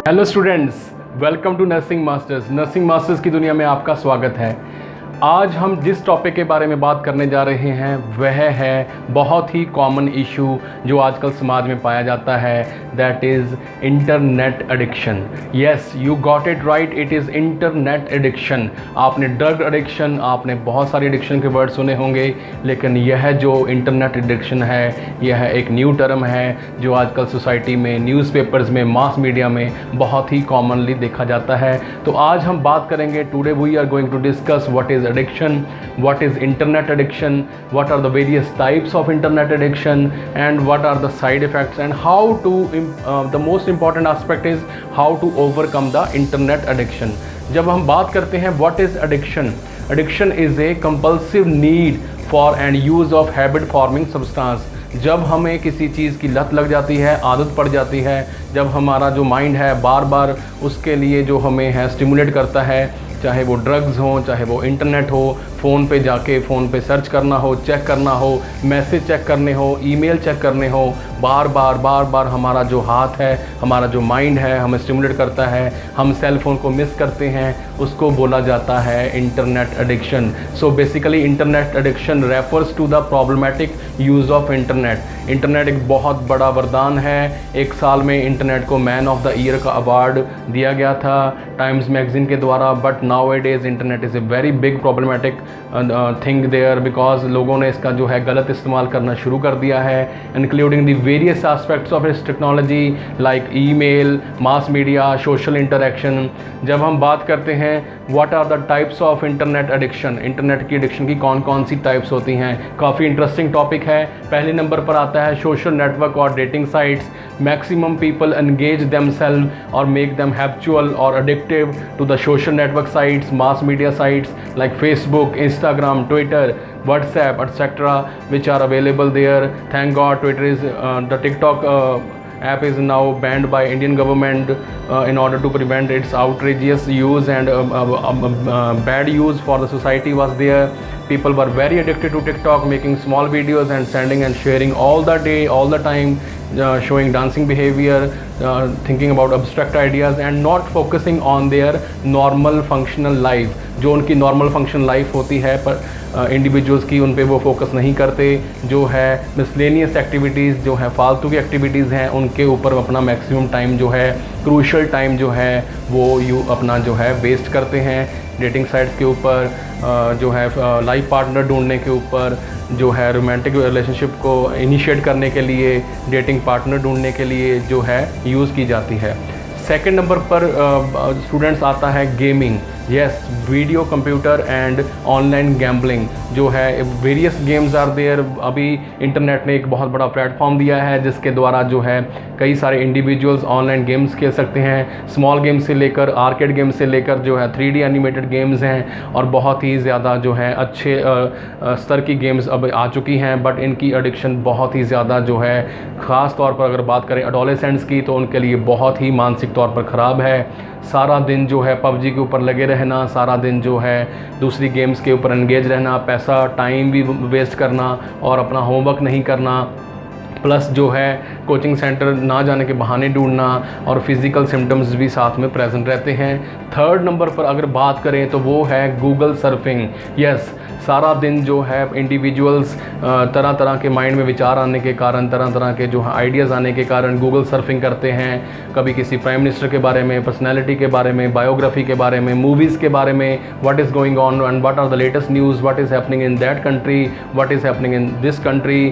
Hello students, welcome to nursing masters. Nursing masters की दुनिया में आपका स्वागत है। आज हम जिस टॉपिक के बारे में बात करने जा रहे हैं वह है बहुत ही कॉमन इशू जो आजकल समाज में पाया जाता है, that is internet addiction. Yes, you got it right, it is internet addiction. आपने ड्रग एडिक्शन, आपने बहुत सारे एडिक्शन के वर्ड सुने होंगे, लेकिन यह जो इंटरनेट एडिक्शन है यह एक न्यू टर्म है जो आजकल सोसाइटी में, न्यूज़पेपर्स में, मास मीडिया में बहुत ही कॉमनली देखा जाता है। तो आज हम बात करेंगे, today we are going to discuss what is addiction, what is internet addiction, what are the various types of internet addiction, and what are the side effects, and how to the most important aspect is how to overcome the internet addiction. जब हम बात करते हैं what is addiction, addiction is a compulsive need for and use of habit forming substance. जब हमें किसी चीज़ की लत लग जाती है, आदत पड़ जाती है, जब हमारा जो माइंड है बार बार उसके लिए जो हमें है स्टिमुलेट करता है, चाहे वो ड्रग्स हो, चाहे वो इंटरनेट हो, फ़ोन पे जाके फ़ोन पे सर्च करना हो, चेक करना हो, मैसेज चेक करने हो, ईमेल चेक करने हो, बार बार हमारा जो हाथ है, हमारा जो माइंड है हमें स्टिमुलेट करता है, हम सेल फ़ोन को मिस करते हैं, उसको बोला जाता है internet addiction. So basically internet addiction refers to the problematic use of internet. Internet एक बहुत बड़ा वरदान है। एक साल में इंटरनेट को मैन ऑफ द ईयर का अवार्ड दिया गया था टाइम्स मैगज़ीन के द्वारा, but nowadays internet is a very big problematic thing there, because लोगों ने इसका जो है गलत इस्तेमाल करना शुरू कर दिया है, including the various aspects of इस technology like email, mass media, social interaction. जब हम बात करते हैं what are the types of internet addiction, internet की एडिक्शन की कौन कौन सी टाइप्स होती हैं, काफ़ी इंटरेस्टिंग टॉपिक है। पहले नंबर पर आता है सोशल नेटवर्क और dating sites. Maximum people engage themselves और मेक देम हैबिचुअल और addictive to the social network sites, mass media sites like Facebook, Instagram, Twitter, WhatsApp, etc., which are available there. Thank God Twitter is the TikTok app is now banned by Indian government in order to prevent its outrageous use and bad use for the society was there. People were very addicted to TikTok, making small videos and sending and sharing all the day, all the time, showing dancing behavior, thinking about abstract ideas and not focusing on their normal functional life. जो उनकी normal function life होती है पर individuals की, उन पे वो focus नहीं करते। जो है मिसलेनियस एक्टिविटीज़, जो है फालतू की एक्टिविटीज़ हैं, उनके ऊपर अपना मैक्सिमम टाइम जो है, क्रूशल टाइम जो है वो अपना जो है वेस्ट करते हैं। डेटिंग साइट्स के ऊपर, जो है लाइफ पार्टनर ढूंढने के ऊपर, जो है रोमांटिक रिलेशनशिप को इनिशिएट करने के लिए, डेटिंग पार्टनर ढूंढने के लिए जो है यूज़ की जाती है। सेकंड नंबर पर स्टूडेंट्स आता है gaming. Yes, video, computer and online gambling जो है, वेरियस गेम्स आर देयर। अभी इंटरनेट ने एक बहुत बड़ा प्लेटफॉर्म दिया है जिसके द्वारा जो है कई सारे इंडिविजुअल्स ऑनलाइन गेम्स खेल सकते हैं। स्मॉल गेम्स से लेकर आर्केड गेम्स से लेकर जो है 3D एनिमेटेड गेम्स हैं, और बहुत ही ज़्यादा जो है अच्छे स्तर की गेम्स अब आ चुकी हैं, बट इनकी एडिक्शन बहुत ही ज़्यादा जो है, ख़ास तौर पर अगर बात करें एडोलेसेंट्स की, तो उनके लिए बहुत ही मानसिक तौर पर ख़राब है। सारा दिन जो है पबजी के ऊपर लगे रहना, सारा दिन जो है दूसरी गेम्स के ऊपर एंगेज रहना, पैसा टाइम भी वेस्ट करना और अपना होमवर्क नहीं करना, प्लस जो है कोचिंग सेंटर ना जाने के बहाने ढूंढना, और फिज़िकल सिम्टम्स भी साथ में प्रेजेंट रहते हैं। थर्ड नंबर पर अगर बात करें तो वो है गूगल सर्फिंग। यस, सारा दिन जो है इंडिविजुअल्स तरह तरह के माइंड में विचार आने के कारण, तरह तरह के जो है आइडियाज़ आने के कारण गूगल सर्फिंग करते हैं। कभी किसी प्राइम मिनिस्टर के बारे में, पर्सनैलिटी के बारे में, बायोग्राफी के बारे में, मूवीज़ के बारे में, what is going on and what are the latest news, what is happening in that country, what is happening in this country.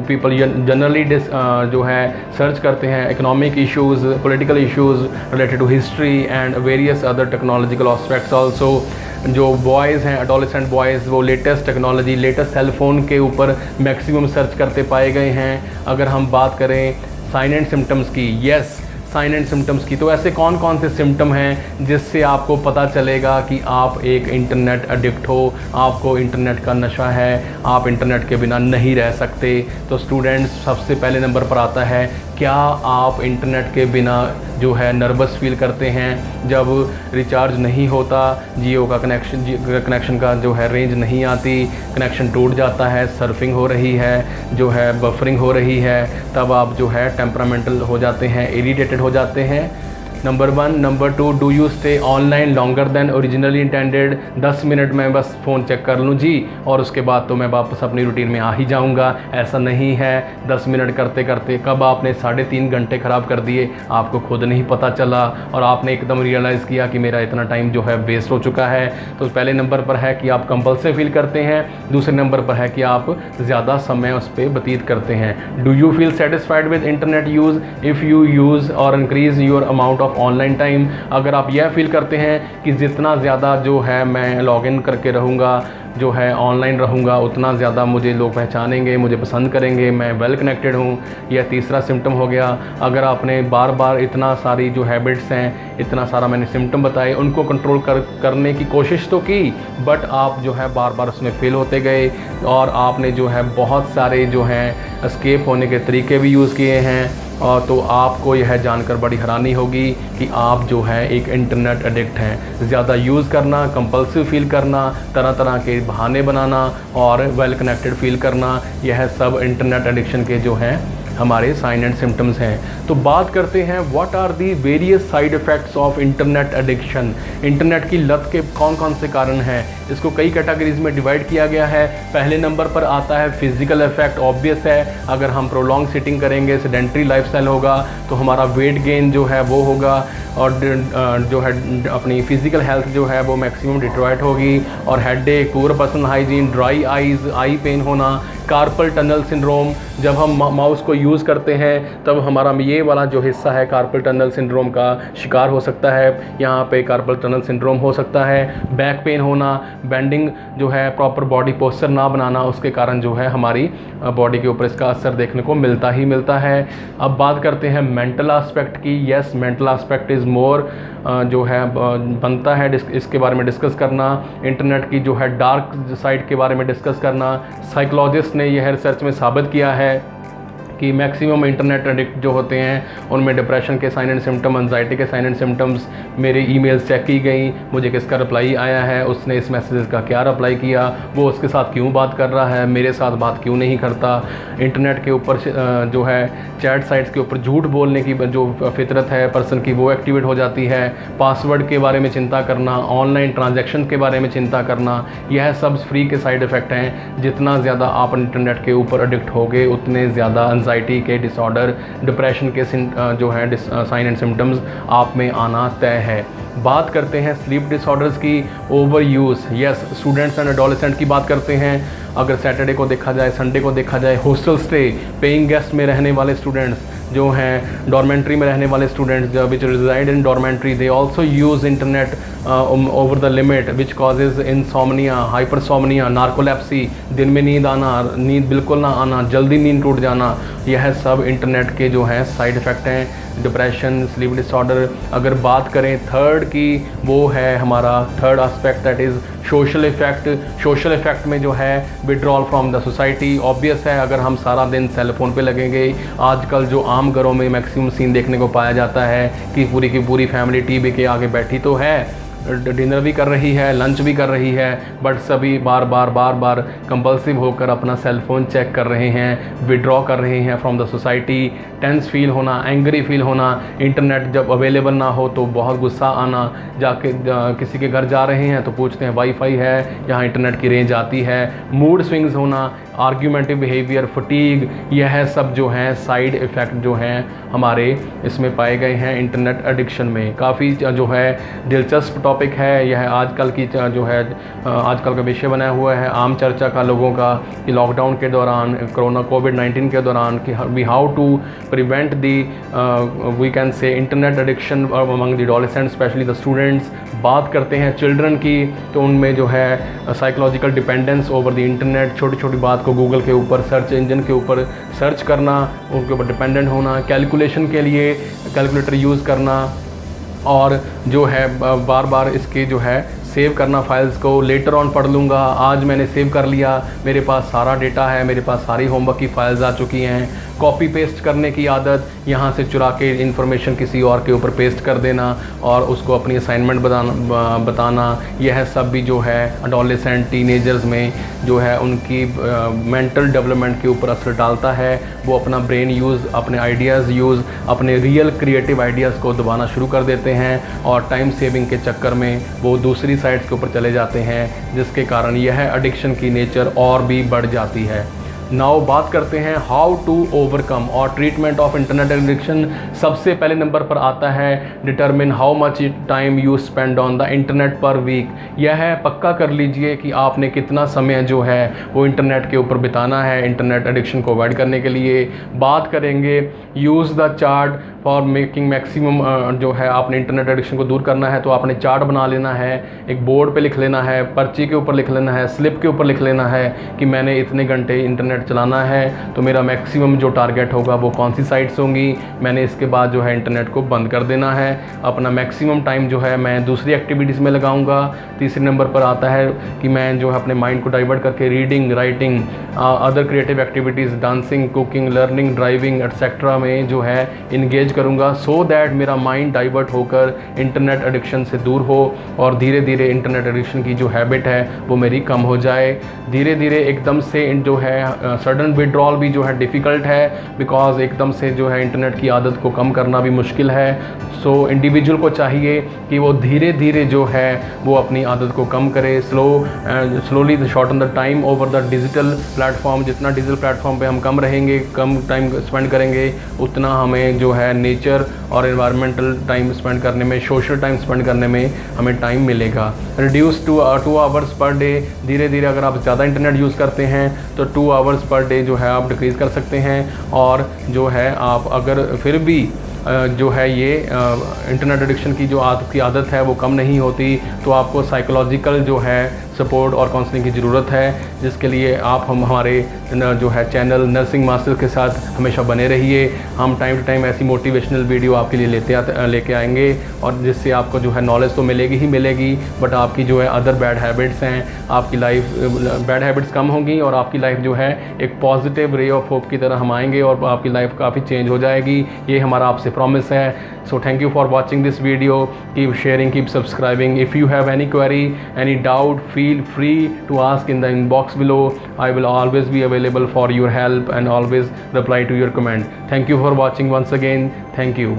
People generally जो है सर्च करते हैं economic issues, political issues related to history and various other technological aspects also. जो boys हैं, adolescent boys, वो latest technology, latest cell phone के ऊपर maximum search करते पाए गए हैं। अगर हम बात करें साइन एंड सिम्टम्स की, यस, साइन एंड सिम्टम्स की, तो ऐसे कौन कौन से सिम्टम हैं जिससे आपको पता चलेगा कि आप एक इंटरनेट एडिक्ट हो, आपको इंटरनेट का नशा है, आप इंटरनेट के बिना नहीं रह सकते। तो स्टूडेंट्स, सबसे पहले नंबर पर आता है, क्या आप इंटरनेट के बिना जो है नर्वस फील करते हैं? जब रिचार्ज नहीं होता, जियो का कनेक्शन का जो है रेंज नहीं आती, कनेक्शन टूट जाता है, सर्फिंग हो रही है, जो है बफरिंग हो रही है, तब आप जो है टेम्परामेंटल हो जाते हैं, इरिटेटेड हो जाते हैं। Number 1। Number 2, do you stay online longer than originally intended? 10 minute में बस फ़ोन चेक कर लूँ जी और उसके बाद तो मैं वापस अपनी रूटीन में आ ही जाऊँगा। ऐसा नहीं है। 10 मिनट करते करते कब आपने 3.5 घंटे ख़राब कर दिए, आपको खुद नहीं पता चला और आपने एकदम रियलाइज़ किया कि मेरा इतना टाइम जो है वेस्ट हो चुका है। तो पहले नंबर पर है कि आप कंपल्सिव फील करते हैं, दूसरे नंबर पर है कि आप ज़्यादा समय उस पर व्यतीत करते हैं। Do you feel satisfied with internet use if you use और increase your amount of online time? अगर आप यह फील करते हैं कि जितना ज़्यादा जो है मैं लॉगिन करके रहूँगा, जो है ऑनलाइन रहूँगा, उतना ज़्यादा मुझे लोग पहचानेंगे, मुझे पसंद करेंगे, मैं वेल कनेक्टेड हूँ, यह तीसरा सिम्टम हो गया। अगर आपने बार बार इतना सारी जो हैबिट्स हैं, इतना सारा मैंने सिम्टम बताए, उनको कंट्रोल करने की कोशिश तो की, बट आप जो है बार बार उसमें फेल होते गए और आपने जो है बहुत सारे जो हैं एस्केप होने के तरीके भी यूज़ किए हैं। और तो आपको यह जानकर बड़ी हैरानी होगी कि आप जो है एक इंटरनेट एडिक्ट हैं। ज़्यादा यूज़ करना, कंपल्सिव फील करना, तरह तरह के बहाने बनाना और वेल कनेक्टेड फील करना, यह सब इंटरनेट एडिक्शन के जो हैं हमारे साइन एंड सिम्टम्स हैं। तो बात करते हैं what are the various side effects of internet addiction. Internet की लत के कौन कौन से कारण हैं, इसको कई कैटेगरीज में डिवाइड किया गया है। पहले नंबर पर आता है फिजिकल इफेक्ट। ऑब्वियस है, अगर हम प्रोलॉन्ग सिटिंग करेंगे, सेडेंट्री लाइफस्टाइल होगा, तो हमारा वेट गेन जो है वो होगा और जो है अपनी फिजिकल हेल्थ जो है वो मैक्सिमम डिट्रॉइट होगी। और headache, poor personal hygiene, dry eyes, eye pain होना, कार्पल टनल सिंड्रोम। जब हम माउस को यूज़ करते हैं तब हमारा ये वाला जो हिस्सा है कार्पल टनल सिंड्रोम का शिकार हो सकता है। यहाँ पे कार्पल टनल सिंड्रोम हो सकता है। बैक पेन होना, बेंडिंग जो है, प्रॉपर बॉडी पोस्चर ना बनाना, उसके कारण जो है हमारी बॉडी के ऊपर इसका असर देखने को मिलता ही मिलता है। अब बात करते हैं मेंटल एस्पेक्ट की। Yes, mental aspect is more जो है बनता है इसके बारे में डिस्कस करना। इंटरनेट की जो है डार्क साइड के बारे में डिस्कस करना। साइकोलॉजिस्ट ने यह रिसर्च में साबित किया है कि मैक्सिमम इंटरनेट एडिक्ट जो होते हैं उनमें डिप्रेशन के साइन एंड सिम्टम, एंजाइटी के साइन एंड सिम्टम्स। मेरे ईमेल्स चेक की गई, मुझे किसका रिप्लाई आया है, उसने इस मैसेज का क्या रिप्लाई किया, वो उसके साथ क्यों बात कर रहा है, मेरे साथ बात क्यों नहीं करता। इंटरनेट के ऊपर जो है चैट साइट्स के ऊपर झूठ बोलने की जो फितरत है पर्सन की, वो एक्टिवेट हो जाती है। पासवर्ड के बारे में चिंता करना, ऑनलाइन ट्रांजैक्शन के बारे में चिंता करना, यह सब फ्री के साइड इफ़ेक्ट हैं। जितना ज़्यादा आप इंटरनेट के ऊपर एडिक्ट होगे उतने ज़्यादा एंजाइटी के डिसऑर्डर, डिप्रेशन के जो है साइन एंड सिम्टम्स आप में आना तय है। बात करते हैं स्लीप डिसऑर्डर्स की। Over use, yes, students and adolescent की बात करते हैं। अगर सैटरडे को देखा जाए, संडे को देखा जाए, हॉस्टल स्टे, पेइंग गेस्ट में रहने वाले स्टूडेंट्स जो हैं, डॉर्मेंट्री में रहने वाले students which reside in dormitory, they also use internet over the limit which causes insomnia, hypersomnia, narcolepsy, दिन में नींद आना, नींद बिल्कुल ना आना, जल्दी नींद टूट जाना, यह सब इंटरनेट के जो हैं साइड इफ़ेक्ट हैं। Depression, sleep disorder. अगर बात करें थर्ड की, वो है हमारा third aspect, that is social effect. Social effect में जो है withdrawal from the society. Obvious है, अगर हम सारा दिन सेल फोन पे लगेंगे, आजकल जो आम घरों में मैक्सिमम सीन देखने को पाया जाता है कि पूरी की पूरी फैमिली टीवी के आगे बैठी तो है, डिनर भी कर रही है, लंच भी कर रही है, बट सभी बार बार कंपल्सिव होकर अपना सेल फोन चेक कर रहे हैं, विड्रॉ कर रहे हैं from the society. Tense feel होना, एंग्री फील होना, इंटरनेट जब अवेलेबल ना हो तो बहुत गुस्सा आना, जाके किसी के घर जा रहे हैं तो पूछते हैं वाईफाई है, यहाँ इंटरनेट की रेंज आती है। मूड स्विंग्स होना, आर्ग्यूमेंटिव बिहेवियर, फटीग, यह सब जो हैं साइड इफ़ेक्ट जो हैं हमारे इसमें पाए गए हैं इंटरनेट एडिक्शन में। काफ़ी जो है दिलचस्प टॉपिक है यह, आजकल की जो है आजकल का विषय बना हुआ है आम चर्चा का लोगों का, कि लॉकडाउन के दौरान, कोरोना कोविड-19 के दौरान, कि we how to prevent the we can say internet addiction among the adolescents, especially the students. बात करते हैं चिल्ड्रन की, तो उनमें जो है psychological dependence over the internet, छोटी छोटी बात को गूगल के ऊपर, सर्च इंजन के ऊपर सर्च करना, उनके ऊपर डिपेंडेंट होना, कैलकुलेशन के लिए कैलकुलेटर यूज़ करना, और जो है बार बार इसके जो है सेव करना फाइल्स को, लेटर ऑन पढ़ लूँगा, आज मैंने सेव कर लिया, मेरे पास सारा डेटा है, मेरे पास सारी होमवर्क की फाइल्स आ चुकी हैं। कॉपी पेस्ट करने की आदत, यहाँ से चुरा के इन्फॉर्मेशन किसी और के ऊपर पेस्ट कर देना और उसको अपनी असाइनमेंट बताना, यह सब भी जो है एडोलेसेंट टीनेजर्स में जो है उनकी मेंटल डेवलपमेंट के ऊपर असर डालता है। वो अपना ब्रेन यूज़, अपने आइडियाज़ यूज़, अपने रियल क्रिएटिव आइडियाज़ को दबाना शुरू कर देते हैं और टाइम सेविंग के चक्कर में वो दूसरी साइट्स के ऊपर चले जाते हैं, जिसके कारण यह एडिक्शन की नेचर और भी बढ़ जाती है। नाउ बात करते हैं हाउ टू ओवरकम और ट्रीटमेंट ऑफ इंटरनेट एडिक्शन। सबसे पहले नंबर पर आता है determine how much time you spend on the internet per week. यह है पक्का कर लीजिए कि आपने कितना समय जो है वो इंटरनेट के ऊपर बिताना है इंटरनेट एडिक्शन को अवॉइड करने के लिए। बात करेंगे use the chart for making maximum, जो है आपने इंटरनेट एडिक्शन को दूर करना है तो आपने चार्ट बना लेना है, एक बोर्ड पे लिख लेना है, पर्ची के ऊपर लिख लेना है, स्लिप के ऊपर लिख लेना है कि मैंने इतने घंटे इंटरनेट चलाना है तो मेरा मैक्सिमम जो टारगेट होगा वो कौन सी साइट्स होंगी, मैंने इसके बाद जो है इंटरनेट को बंद कर देना है। अपना मैक्सिमम टाइम जो है मैं दूसरी एक्टिविटीज़ में लगाऊंगा। तीसरे नंबर पर आता है कि मैं जो है अपने माइंड को डाइवर्ट करके reading, writing, other creative activities, dancing, cooking, learning, driving etcetera में जो है इंगेज करूँगा, सो दैट मेरा माइंड डाइवर्ट होकर इंटरनेट एडिक्शन से दूर हो और धीरे धीरे इंटरनेट एडिक्शन की जो हैबिट है वो मेरी कम हो जाए। धीरे धीरे एकदम से जो है सडन विड्रॉल भी जो है डिफ़िकल्ट है, बिकॉज एकदम से जो है इंटरनेट की आदत को कम करना भी मुश्किल है। सो इंडिविजुअल को चाहिए कि वो धीरे धीरे जो है वो अपनी आदत को कम करे, slowly shorten the time over the digital platform. जितना डिजिटल प्लेटफॉर्म पे हम कम रहेंगे, कम टाइम स्पेंड करेंगे, उतना हमें जो है नेचर और एनवायरमेंटल टाइम स्पेंड करने में, सोशल टाइम स्पेंड करने में हमें टाइम मिलेगा। Reduce to 2 hours per day. धीरे धीरे अगर आप ज़्यादा इंटरनेट यूज़ करते हैं तो 2 आवर्स पर डे जो है आप डिक्रीज़ कर सकते हैं। और जो है आप अगर फिर भी जो है ये इंटरनेट एडिक्शन की जो आदत है वो कम नहीं होती तो आपको साइकोलॉजिकल जो है सपोर्ट और काउंसलिंग की ज़रूरत है, जिसके लिए आप हमारे जो है चैनल नर्सिंग मास्टर्स के साथ हमेशा बने रहिए। हम टाइम टू टाइम ऐसी मोटिवेशनल वीडियो आपके लिए लेके आएंगे और जिससे आपको जो है नॉलेज तो मिलेगी ही मिलेगी, बट आपकी जो है अदर बैड हैबिट्स हैं, आपकी लाइफ बैड हैबिट्स कम होंगी और आपकी लाइफ जो है एक पॉजिटिव रे ऑफ होप की तरह हम आएंगे और आपकी लाइफ काफ़ी चेंज हो जाएगी। ये हमारा आपसे प्रॉमिस है। So thank you for watching this video. Keep sharing, keep subscribing. If you have any query, any doubt, feel free to ask in the inbox below. I will always be available for your help and always reply to your comment. Thank you for watching once again. Thank you.